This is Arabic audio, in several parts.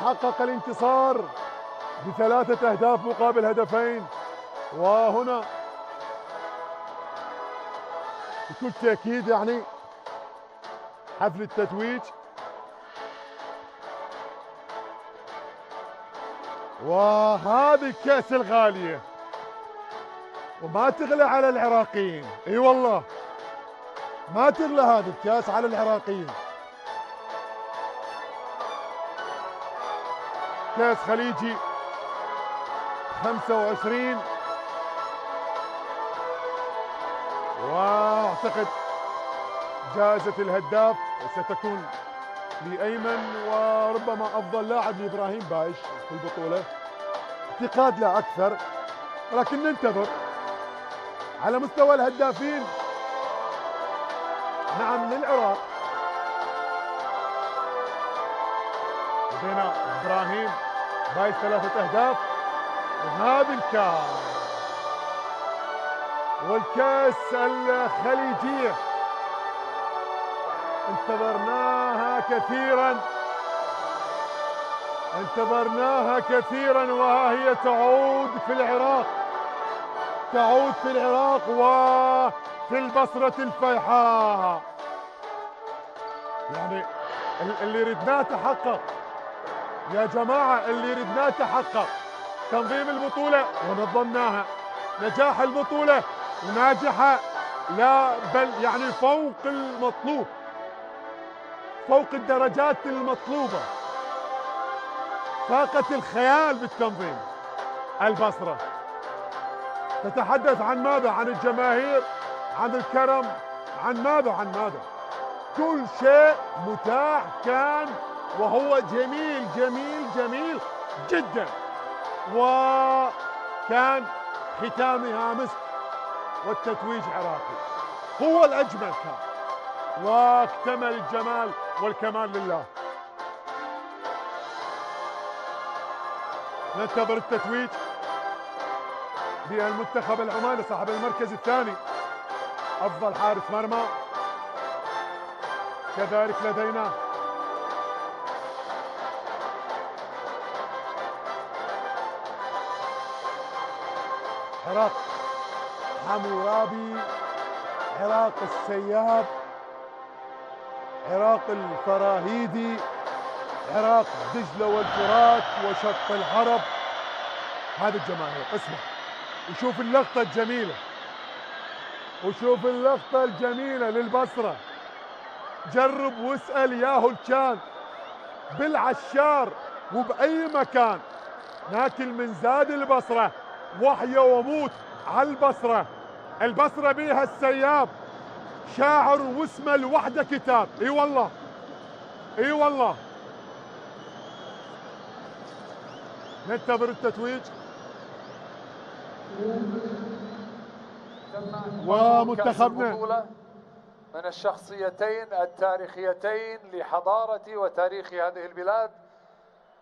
حقق الانتصار ب3 أهداف مقابل هدفين. وهنا بكل تأكيد يعني حفل التتويج، وهذه الكأس الغالية وما تغلى على العراقيين. اي والله ما تغلى هذه الكأس على العراقيين. كأس خليجي 25، واعتقد جائزة الهداف ستكون لأيمن، وربما أفضل لاعب لإبراهيم بايش في البطولة. اعتقاد لا أكثر، ولكن ننتظر. على مستوى الهدافين نعم للعراق لدينا إبراهيم بايش 3 أهداف، وهذه الكأس والكأس الخليجية انتظرناها كثيرا وها هي تعود في العراق وفي البصرة الفيحاء. يعني اللي ردناه تحقق يا جماعة، اللي ردناه تحقق. تنظيم البطولة ونظمناها، نجاح البطولة وناجحة، لا بل يعني فوق المطلوب، فوق الدرجات المطلوبة، فاقت الخيال بالتنظيم. البصرة تتحدث عن ماذا؟ عن الجماهير، عن الكرم، عن ماذا؟ كل شيء متاح كان، وهو جميل جميل جميل جدا، وكان ختامها مسك والتتويج عراقي هو الأجمل كان، واكتمل الجمال والكمال لله. ننتظر التتويج بالمنتخب العماني صاحب المركز الثاني، أفضل حارس مرمى. كذلك لدينا عراق حمورابي، عراق السياب، عراق الفراهيدي، عراق دجلة والفرات وشط العرب. هذه الجماهير اسمع وشوف اللقطة الجميلة، وشوف اللقطة الجميلة للبصرة. جرب واسأل ياهو كان بالعشار وبأي مكان، ناكل من زاد البصرة، وحيا وموت على البصرة. البصرة بيها السياب شاعر واسمه الوحدة كتاب. اي والله اي والله. ننتظر التتويج ومنتخبنا من الشخصيتين التاريخيتين لحضارة وتاريخ هذه البلاد،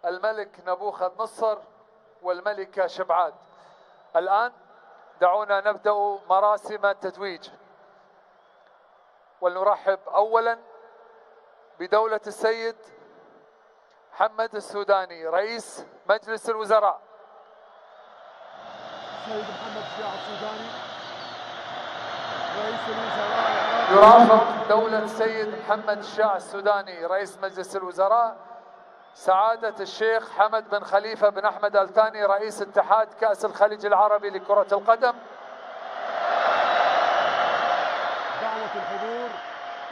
الملك نبوخذ نصر والملكة شبعاد. الآن دعونا نبدأ مراسم التتويج، ولنرحب أولا بدولة السيد محمد السوداني رئيس مجلس الوزراء. السيد محمد الشياع السوداني رئيس الوزراء. يرافق دولة السيد محمد الشياع السوداني رئيس مجلس الوزراء سعادة الشيخ حمد بن خليفة بن أحمد الثاني رئيس اتحاد كأس الخليج العربي لكرة القدم. دعوة الحضور.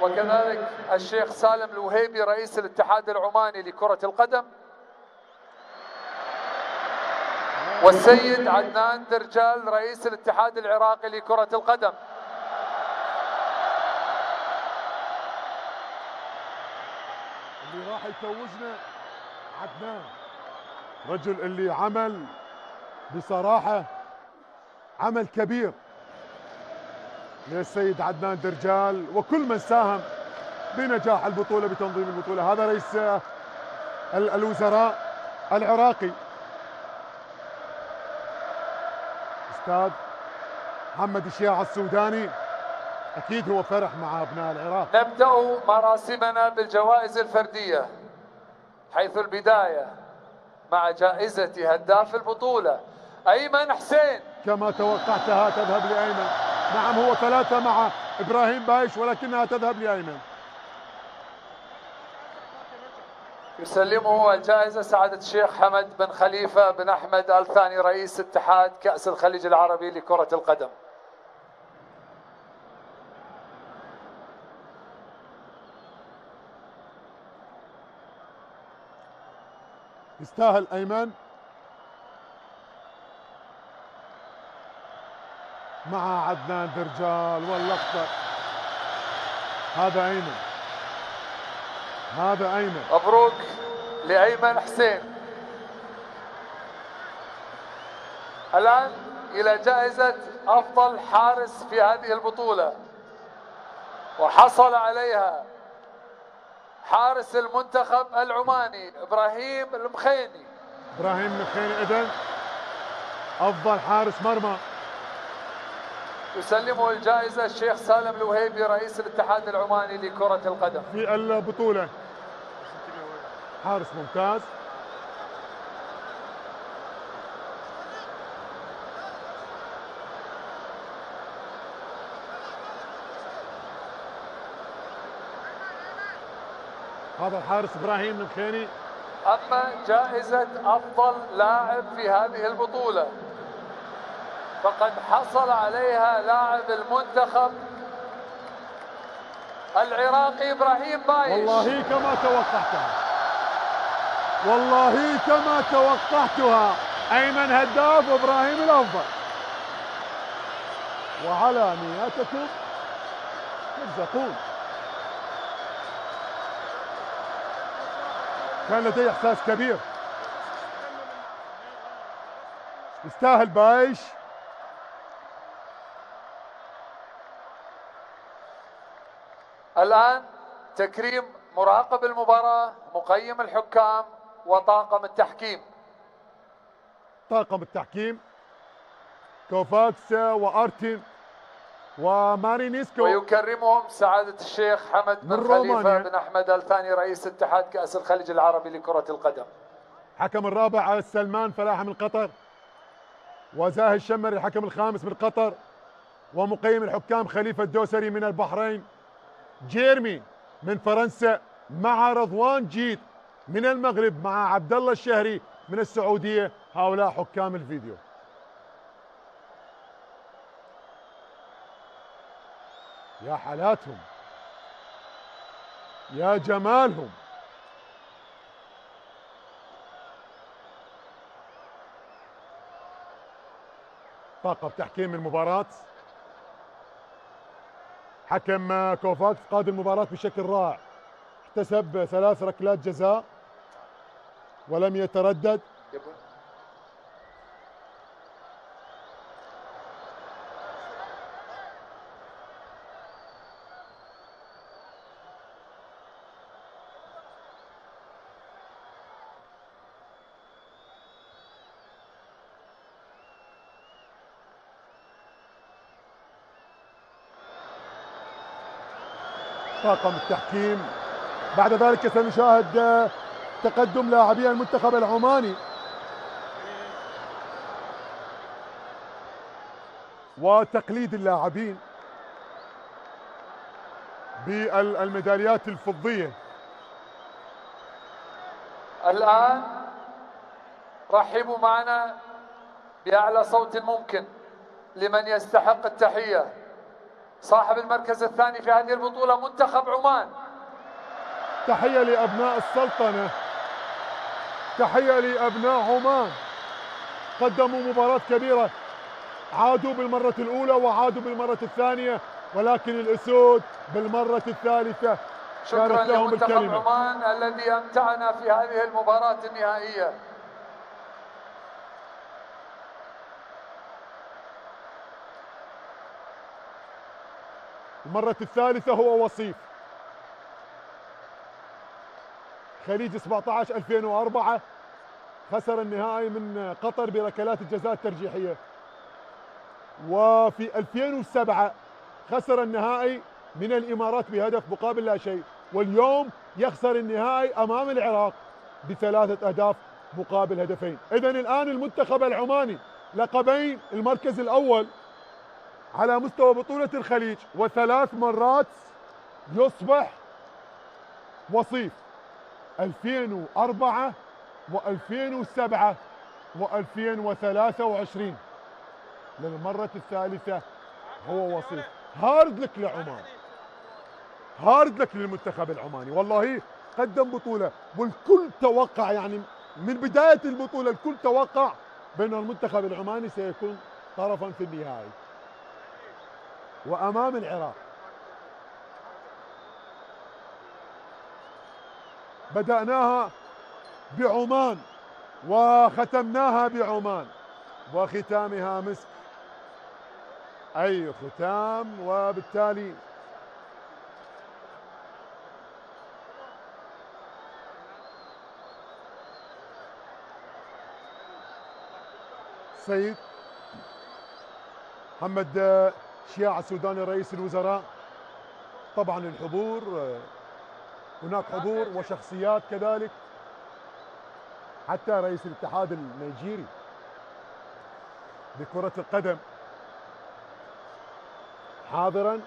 وكذلك الشيخ سالم الوهيبي رئيس الاتحاد العماني لكرة القدم، والسيد عدنان درجال رئيس الاتحاد العراقي لكرة القدم. اللي راح يتوجنا عدنان، رجل اللي عمل بصراحة عمل كبير للسيد عدنان درجال وكل من ساهم بنجاح البطولة بتنظيم البطولة. هذا رئيس الوزراء العراقي أستاذ محمد الشياع السوداني، أكيد هو فرح مع أبناء العراق. نبدأ مراسمنا بالجوائز الفردية، حيث البداية مع جائزة هداف البطولة أيمن حسين. كما توقعتها تذهب لأيمن. نعم هو 3 مع إبراهيم بايش ولكنها تذهب لأيمن. يسلمه الجائزة سعادة الشيخ حمد بن خليفة بن أحمد آل ثاني رئيس اتحاد كأس الخليج العربي لكرة القدم. يستاهل أيمن مع عدنان درجال واللقطة. هذا أيمن، هذا أيمن. مبروك لأيمن حسين. الآن إلى جائزة أفضل حارس في هذه البطولة، وحصل عليها حارس المنتخب العماني إبراهيم المخيني. إبراهيم المخيني إذن أفضل حارس مرمى. يسلمه الجائزة الشيخ سالم الوهيبي رئيس الاتحاد العماني لكرة القدم في البطولة. حارس ممتاز. هذا الحارس إبراهيم المخيني. أما جائزة أفضل لاعب في هذه البطولة فقد حصل عليها لاعب المنتخب العراقي إبراهيم بايش. والله كما توقعتها، والله كما توقعتها. أيمن هداف وإبراهيم الأفضل. وعلى نياتكم ترزقون. كان لدي إحساس كبير. يستاهل بايش. الآن تكريم مراقب المباراة، مقيم الحكام، وطاقم التحكيم. طاقم التحكيم كوفاكس وأرتين ومارينيسكو. ويكرمهم سعادة الشيخ حمد بن خليفة بن أحمد آل ثاني رئيس اتحاد كأس الخليج العربي لكرة القدم. حكم الرابع سلمان فلاح من قطر، وزاهي الشمري الحكم الخامس من قطر، ومقيم الحكام خليفة الدوسري من البحرين، جيرمي من فرنسا، مع رضوان جيد من المغرب، مع عبد الله الشهري من السعودية. هؤلاء حكام الفيديو. يا حالاتهم، يا جمالهم. طاقم تحكيم المباراة. حكم كوفاكس قاد المباراة بشكل رائع، احتسب 3 ركلات جزاء ولم يتردد. طاقم التحكيم. بعد ذلك سنشاهد تقدم لاعبي المنتخب العماني وتقليد اللاعبين بالميداليات الفضية. الآن رحبوا معنا بأعلى صوت ممكن لمن يستحق التحية، صاحب المركز الثاني في هذه البطولة منتخب عمان. تحية لأبناء السلطنة، تحية لأبناء عمان، قدموا مباراة كبيرة، عادوا بالمرة الأولى وعادوا بالمرة الثانية، ولكن الأسود بالمرة الثالثة. شكرا لمنتخب عمان الذي أمتعنا في هذه المباراة النهائية. المرة الثالثة هو وصيف خليج 17 2004، خسر النهائي من قطر بركلات الجزاء الترجيحية، وفي 2007 خسر النهائي من الإمارات بهدف مقابل لا شيء، واليوم يخسر النهائي أمام العراق ب3 أهداف مقابل هدفين. إذن الآن المنتخب العماني لقبين المركز الأول على مستوى بطولة الخليج، وثلاث مرات يصبح وصيف 2004 و2007 و2023 للمرة الثالثة هو وصيف. هارد لك لعمان، هارد لك للمنتخب العماني، والله قدم بطولة والكل توقع، يعني من بداية البطولة الكل توقع بأن المنتخب العماني سيكون طرفا في النهائي وأمام العراق. بدأناها بعمان وختمناها بعمان وختامها مسك، أي ختام. وبالتالي السيد محمد شياع السوداني رئيس الوزراء، طبعا الحضور هناك حضور وشخصيات كذلك، حتى رئيس الاتحاد النيجيري لكرة القدم حاضرا.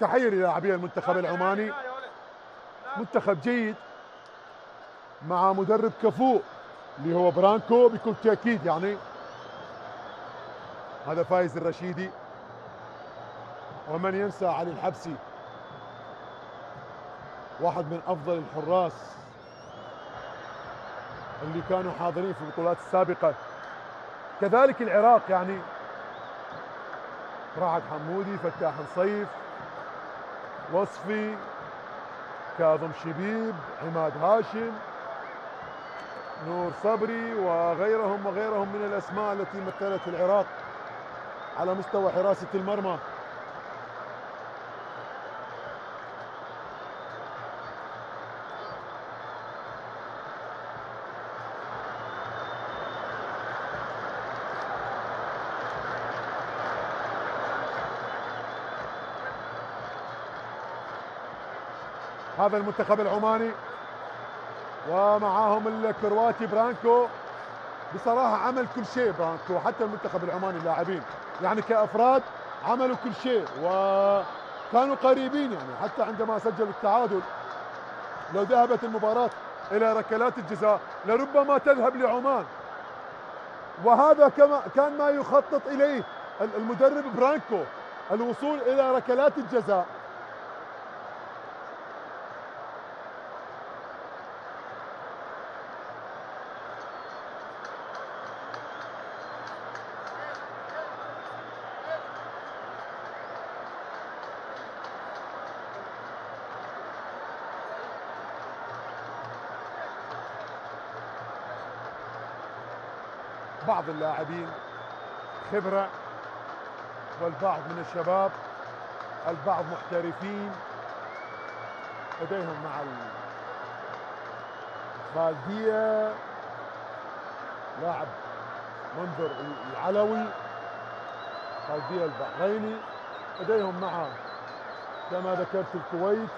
تحية للاعبي المنتخب العماني، منتخب جيد مع مدرب كفؤ اللي هو برانكو بكل تأكيد. يعني هذا فايز الرشيدي، ومن ينسى علي الحبسي واحد من أفضل الحراس اللي كانوا حاضرين في البطولات السابقة. كذلك العراق، يعني راعد حمودي، فتاح نصيف، وصفي، كاظم شبيب، عماد هاشم، نور صبري، وغيرهم من الأسماء التي مثلت العراق على مستوى حراسة المرمى. هذا المنتخب العماني ومعاهم الكرواتي برانكو. بصراحة عمل كل شيء برانكو، حتى المنتخب العماني اللاعبين يعني كأفراد عملوا كل شيء وكانوا قريبين، يعني حتى عندما سجلوا التعادل لو ذهبت المباراة إلى ركلات الجزاء لربما تذهب لعمان، وهذا كان ما يخطط إليه المدرب برانكو، الوصول إلى ركلات الجزاء. بعض اللاعبين خبرة والبعض من الشباب، البعض محترفين لديهم مع الخالدية لاعب منذر العلوي، خالدية البحريني، لديهم مع كما ذكرت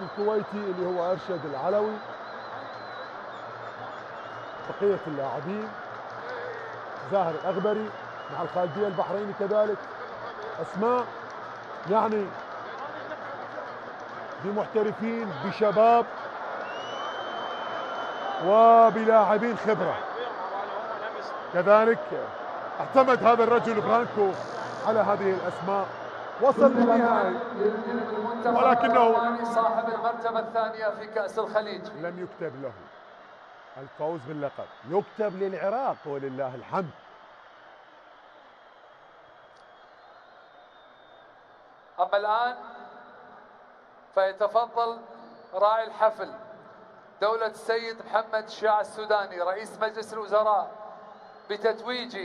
الكويتي اللي هو أرشد العلوي، بقية اللاعبين زاهر الأغبري مع الخالدية البحريني كذلك، أسماء يعني بمحترفين بشباب وبلاعبين خبرة. كذلك اعتمد هذا الرجل برانكو على هذه الأسماء، وصل للنهائي ولكنه صاحب المرتبة الثانية في كأس الخليج لم يكتب له الفوز باللقب، يكتب للعراق ولله الحمد. أما الآن فيتفضل راعي الحفل دولة السيد محمد شياع السوداني رئيس مجلس الوزراء بتتويج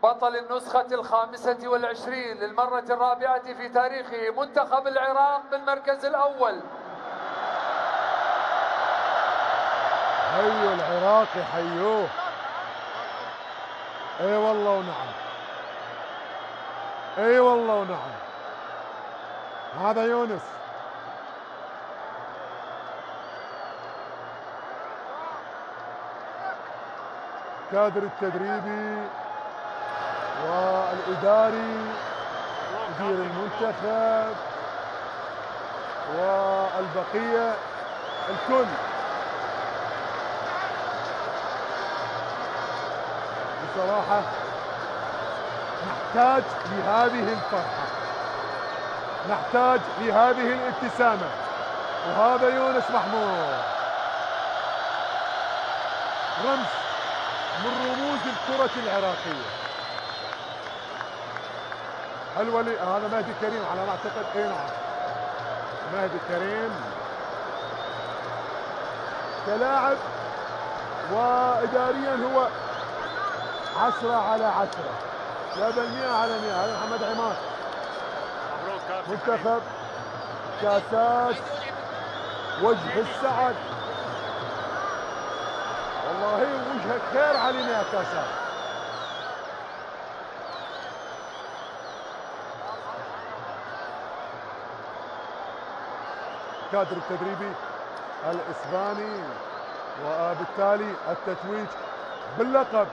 بطل النسخة 25 للمرة الرابعة في تاريخه منتخب العراق بالمركز الأول. حيوا العراقي حيوه. اي والله ونعم، اي والله ونعم. هذا يونس كادر التدريبي والإداري، مدير المنتخب والبقية الكل. بصراحة نحتاج لهذه الفرحة، نحتاج لهذه الابتسامة. وهذا يونس محمود رمز من رموز الكرة العراقية. حلوة هذا مهدي كريم على ما اعتقد. اي نعم، مهدي كريم كلاعب واداريا هو 10/10، لا بل 100/100. هذا محمد عماد منتخب كاساس وجه السعد. والله وجهك خير علينا يا كاساس. كادر التدريبي الإسباني وبالتالي التتويج باللقب.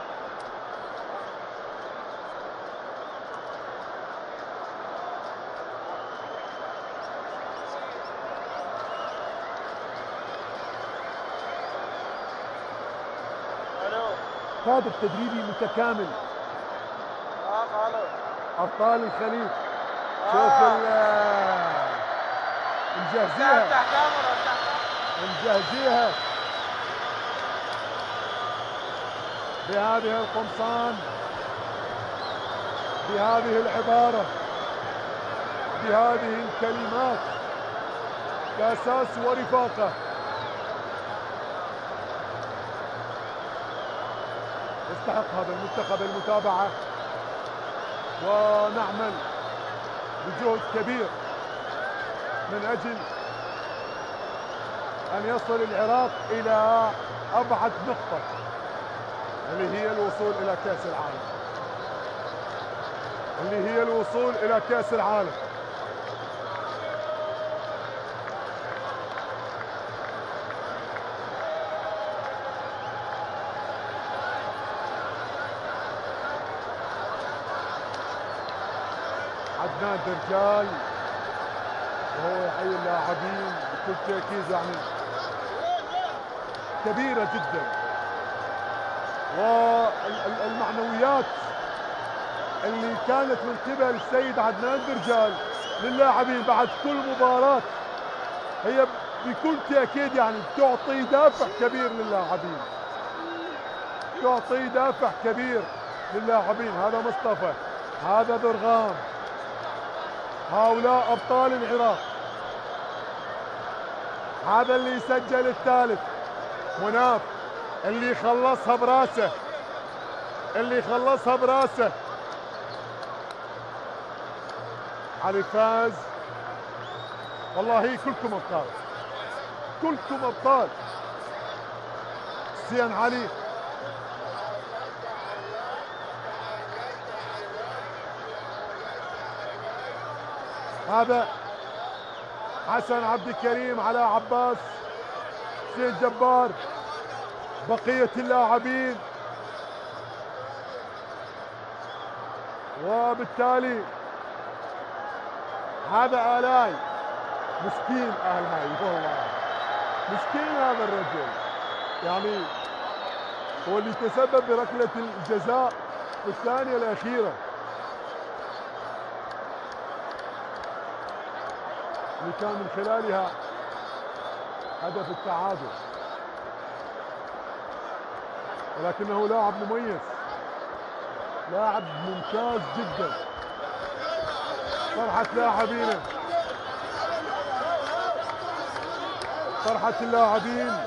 كادر تدريبي متكامل. أبطال الخليج. شوف مجهزيها مجهزيها بهذه القمصان، بهذه العبارة، بهذه الكلمات. كاساس ورفاقه يستحق هذا المنتخب المتابعة، ونعمل بجهد كبير من أجل أن يصل العراق إلى أبعد نقطة، اللي هي الوصول إلى كأس العالم، اللي هي الوصول إلى كأس العالم. عدنان درجال وهو يحيي اللاعبين بكل تأكيد، يعني كبيرة جدا. والمعنويات اللي كانت من قبل السيد عدنان درجال للاعبين بعد كل مباراة هي بكل تأكيد يعني تعطي دافع كبير للاعبين، تعطي دافع كبير للاعبين. هذا مصطفى، هذا درغام، هؤلاء أبطال العراق. هذا اللي يسجل الثالث مناف، اللي خلصها براسه، اللي خلصها براسه. علي فاز. والله كلكم أبطال، كلكم أبطال. حسين علي، هذا حسن عبد الكريم، على عباس، حسين جبار، بقية اللاعبين. وبالتالي هذا آلاي، مسكين آلاي والله، مسكين هذا الرجل، يعني هو اللي تسبب بركلة الجزاء في الثانية الأخيرة اللي كان من خلالها هدف التعادل. ولكنه لاعب مميز، لاعب ممتاز جدا. فرحة لاعبينا، فرحة اللاعبين،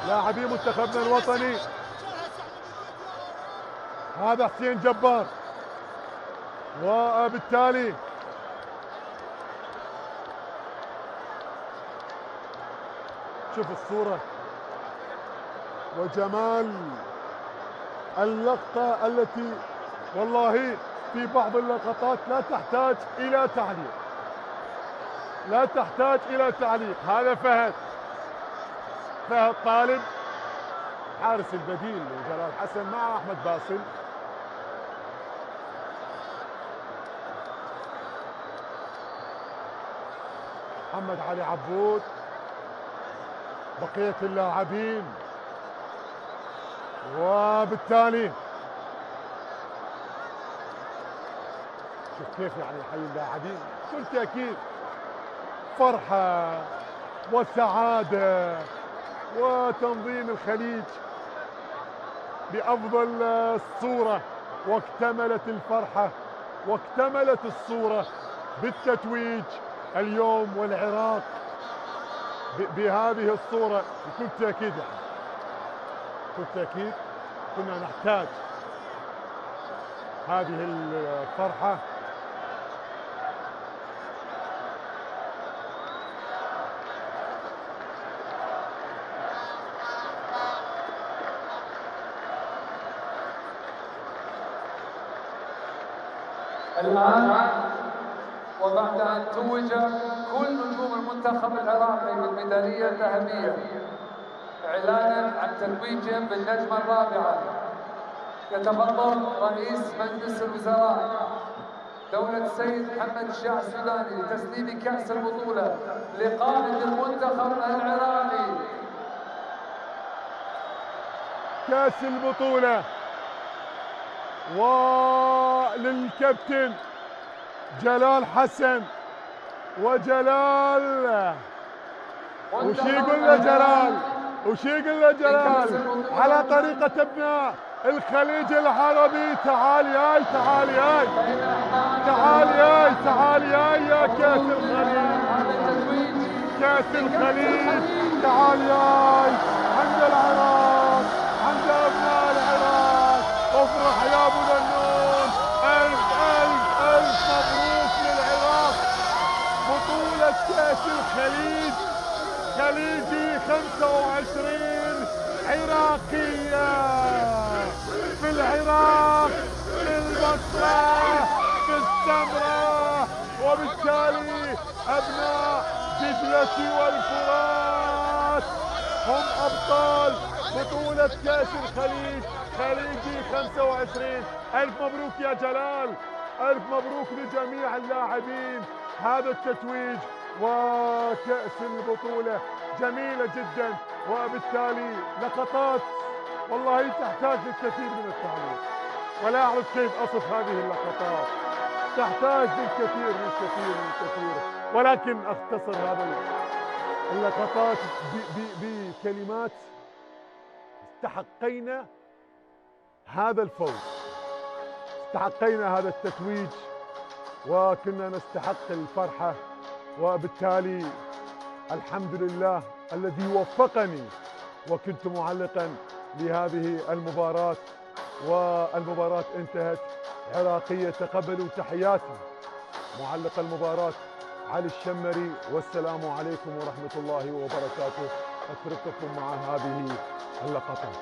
لاعبي منتخبنا الوطني. هذا حسين جبار، وبالتالي شوف الصورة وجمال اللقطة التي والله في بعض اللقطات لا تحتاج إلى تعليق، لا تحتاج إلى تعليق. هذا فهد طالب حارس البديل وجلال حسن مع أحمد باسل. محمد علي عبود، بقية اللاعبين، وبالتالي شوف كيف يعني يحيي اللاعبين بكل تأكيد فرحة وسعادة، وتنظيم الخليج بأفضل الصورة، واكتملت الفرحة واكتملت الصورة بالتتويج اليوم، والعراق بهذه الصورة بكل تأكيد يعني بكل تأكيد كنا نحتاج هذه الفرحة. الآن وبعد أن توج كل نجوم المنتخب العراقي بالميدالية الذهبية إعلانا عن تتويجهم بالنجمة الرابعة، يتفضل رئيس مجلس الوزراء دولة السيد محمد الشاع السوداني لتسليم كأس البطولة لقائد المنتخب العراقي. كأس البطولة وللكابتن جلال حسن وجلال وش يقول له جلال على طريقة ابناء الخليج العربي. تعال ياي يا كاس الخليج تعال ياي عند العراق، عند ابناء العراق. افرح يا ابو ذنون، الف مبروك للعراق. بطولة كاس الخليج خليجي 25 عراقية في العراق، في البصرة، في السمرة، وبالتالي أبناء دجلة والفرات هم أبطال بطولة كأس الخليج خليجي 25. ألف مبروك يا جلال، ألف مبروك لجميع اللاعبين. هذا التتويج وكأس البطولة جميلة جدا، وبالتالي لقطات والله تحتاج للكثير من التعليق، ولا أعرف كيف أصف هذه اللقطات، تحتاج للكثير ولكن أختصر هذا اللقطات بكلمات. استحقينا هذا الفوز، استحقينا هذا التتويج، وكنا نستحق الفرحة، وبالتالي الحمد لله الذي وفقني وكنت معلقا لهذه المباراة، والمباراة انتهت عراقية. تقبلوا تحياتي معلق المباراة علي الشمري، والسلام عليكم ورحمة الله وبركاته. أترككم مع هذه اللقطات.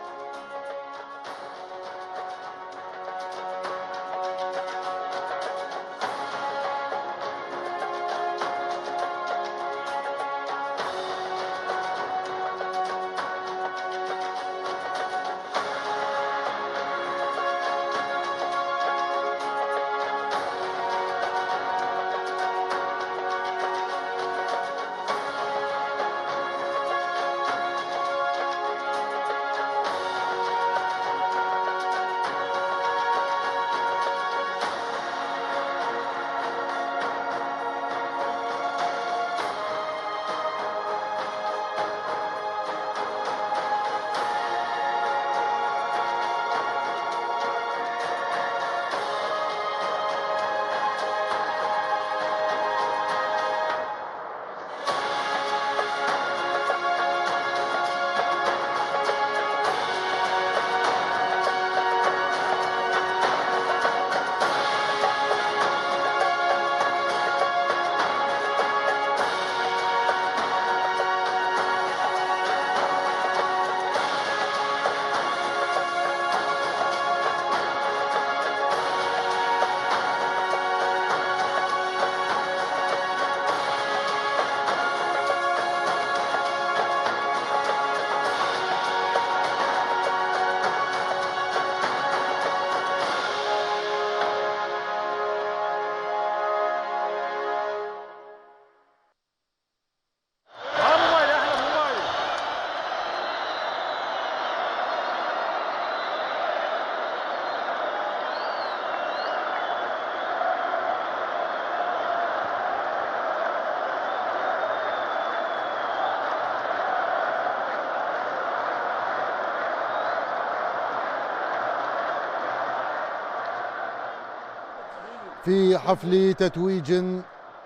في حفل تتويج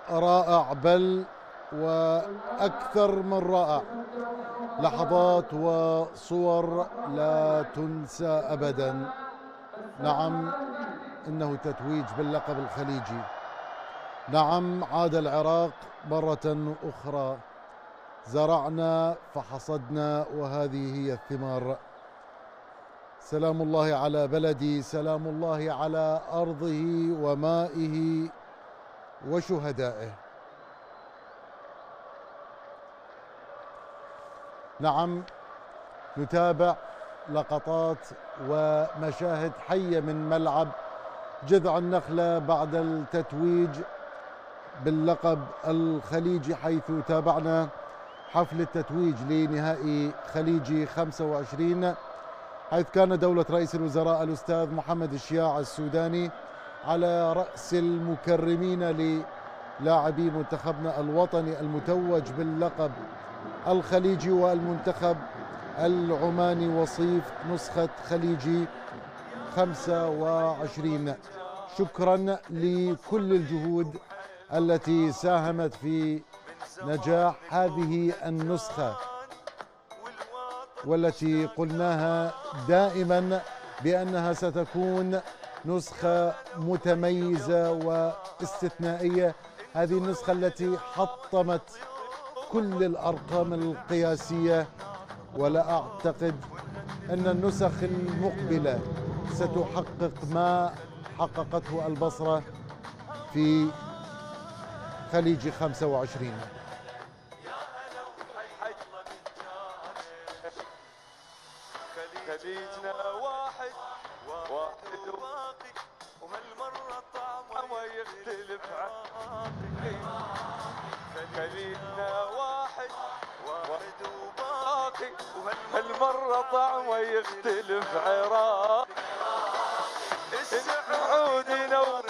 رائع، بل وأكثر من رائع. لحظات وصور لا تنسى أبدا. نعم، إنه تتويج باللقب الخليجي. نعم، عاد العراق مرة أخرى. زرعنا فحصدنا، وهذه هي الثمار. سلام الله على بلدي، سلام الله على أرضه ومائه وشهدائه. نعم، نتابع لقطات ومشاهد حية من ملعب جذع النخلة بعد التتويج باللقب الخليجي، حيث تابعنا حفل التتويج لنهائي خليجي 25، حيث كان دولة رئيس الوزراء الأستاذ محمد الشياع السوداني على رأس المكرمين للاعبي منتخبنا الوطني المتوج باللقب الخليجي، والمنتخب العماني وصيف نسخة خليجي 25. شكرا لكل الجهود التي ساهمت في نجاح هذه النسخة، والتي قلناها دائما بأنها ستكون نسخة متميزة واستثنائية. هذه النسخة التي حطمت كل الأرقام القياسية، ولا أعتقد أن النسخ المقبلة ستحقق ما حققته البصرة في خليجي 25. خليجنا واحد وباقي، وهالمرة طعمه يختلف عن خليجنا واحد وباقي، وهالمرة طعمه يختلف عراق. السعود ينور